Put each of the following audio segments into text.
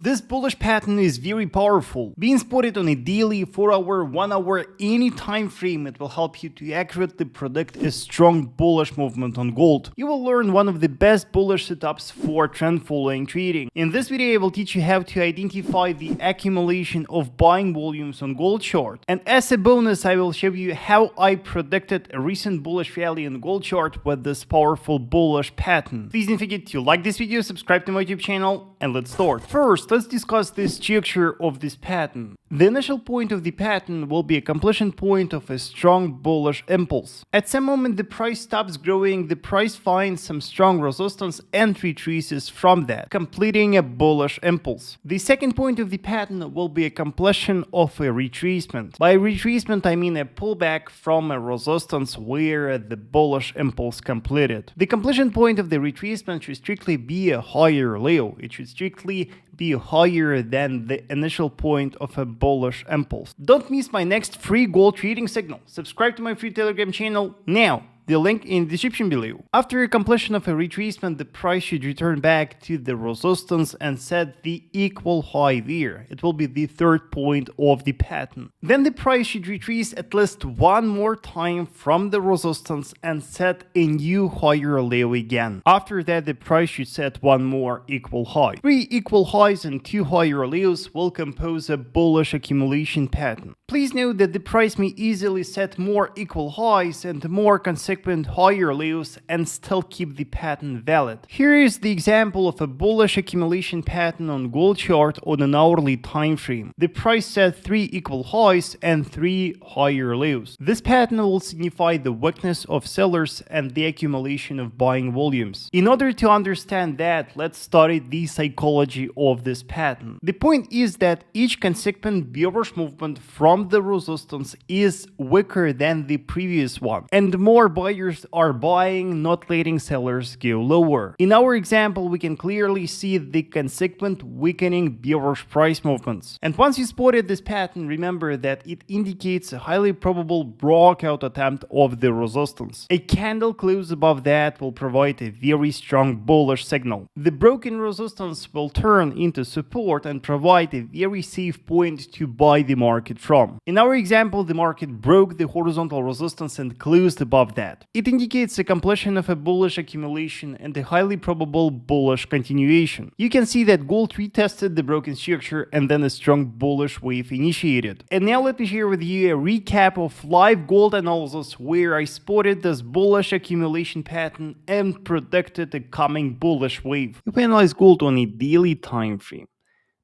This bullish pattern is very powerful. Being spotted on a daily, 4-hour, 1-hour, any time frame, it will help you to accurately predict a strong bullish movement on gold. You will learn one of the best bullish setups for trend following trading. In this video, I will teach you how to identify the accumulation of buying volumes on gold chart. And as a bonus, I will show you how I predicted a recent bullish rally in gold chart with this powerful bullish pattern. Please don't forget to like this video, subscribe to my YouTube channel, and let's start. First, let's discuss the structure of this pattern. The initial point of the pattern will be a completion point of a strong bullish impulse. At some moment the price stops growing, the price finds some strong resistance and retraces from that, completing a bullish impulse. The second point of the pattern will be a completion of a retracement. By retracement I mean a pullback from a resistance where the bullish impulse completed. The completion point of the retracement should strictly be a higher low. It should strictly be higher than the initial point of a bullish impulse. Don't miss my next free gold trading signal. Subscribe to my free Telegram channel now. The link in the description below. After a completion of a retracement, the price should return back to the resistance and set the equal high there. It will be the third point of the pattern. Then the price should retrace at least one more time from the resistance and set a new higher low again. After that, the price should set one more equal high. 3 equal highs and 2 higher lows will compose a bullish accumulation pattern. Please note that the price may easily set more equal highs and more consecutive higher lows and still keep the pattern valid. Here is the example of a bullish accumulation pattern on gold chart on an hourly time frame. The price set 3 equal highs and 3 higher lows. This pattern will signify the weakness of sellers and the accumulation of buying volumes. In order to understand that, let's study the psychology of this pattern. The point is that each consequent bearish movement from the resistance is weaker than the previous one, and more buyers are buying, not letting sellers go lower. In our example, we can clearly see the consequent weakening bearish price movements. And once you spotted this pattern, remember that it indicates a highly probable breakout attempt of the resistance. A candle close above that will provide a very strong bullish signal. The broken resistance will turn into support and provide a very safe point to buy the market from. In our example, the market broke the horizontal resistance and closed above that. It indicates a completion of a bullish accumulation and a highly probable bullish continuation. You can see that gold retested the broken structure and then a strong bullish wave initiated. And now let me share with you a recap of live gold analysis where I spotted this bullish accumulation pattern and predicted a coming bullish wave. If we analyze gold on a daily time frame,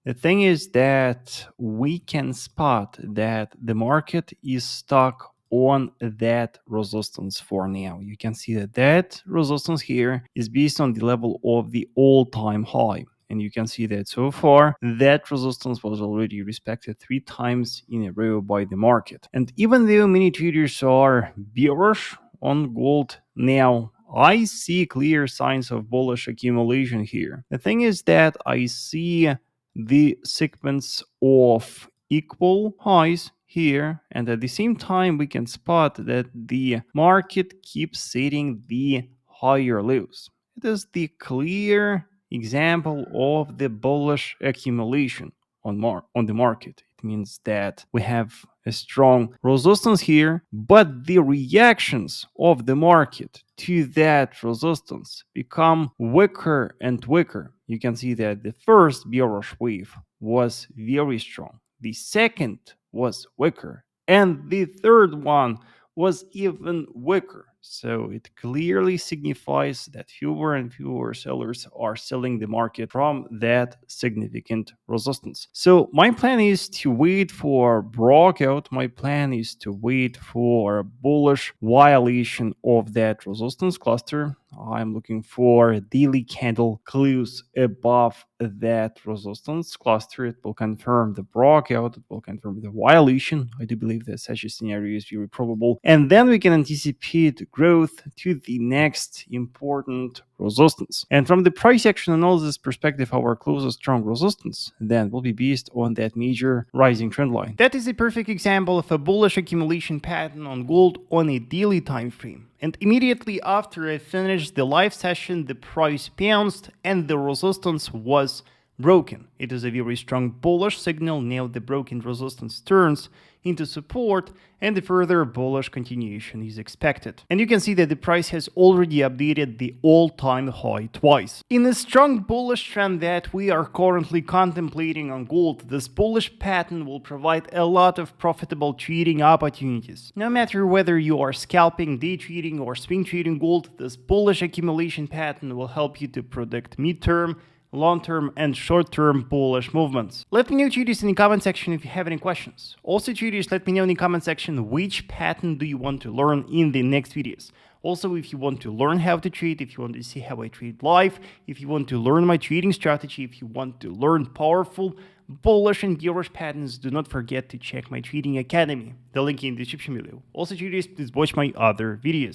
the thing is that we can spot that the market is stuck on that resistance for now. You can see that that resistance here is based on the level of the all-time high. And you can see that so far, that resistance was already respected 3 times in a row by the market. And even though many traders are bearish on gold now, I see clear signs of bullish accumulation here. The thing is that I see the sequence of equal highs here, and at the same time we can spot that the market keeps setting the higher lows. It is the clear example of the bullish accumulation on the market. It means that we have a strong resistance here, but the reactions of the market to that resistance become weaker and weaker. You can see that the first bearish wave was very strong. The second was weaker, and the third one was even weaker. So it clearly signifies that fewer and fewer sellers are selling the market from that significant resistance. So my plan is to wait for breakout. My plan is to wait for a bullish violation of that resistance cluster. I'm looking for a daily candle close above that resistance cluster. It will confirm the breakout. It will confirm the violation. I do believe that such a scenario is very probable. And then we can anticipate growth to the next important resistance. And from the price action analysis perspective, our closest strong resistance then will be based on that major rising trend line. That is a perfect example of a bullish accumulation pattern on gold on a daily time frame. And immediately after I finished the live session, the price bounced and the resistance was broken. It is a very strong bullish signal. Now the broken resistance turns into support and the further bullish continuation is expected. And you can see that the price has already updated the all-time high twice. In a strong bullish trend that we are currently contemplating on gold, this bullish pattern will provide a lot of profitable trading opportunities. No matter whether you are scalping, day trading or swing trading gold, this bullish accumulation pattern will help you to predict mid-term, long-term and short-term bullish movements. Let me know, traders, in the comment section if you have any questions. Also, traders, let me know in the comment section which pattern do you want to learn in the next videos. Also, if you want to learn how to trade, if you want to see how I trade live, if you want to learn my trading strategy, if you want to learn powerful bullish and bearish patterns, do not forget to check my trading academy. The link in the description below. Also, traders, please watch my other videos.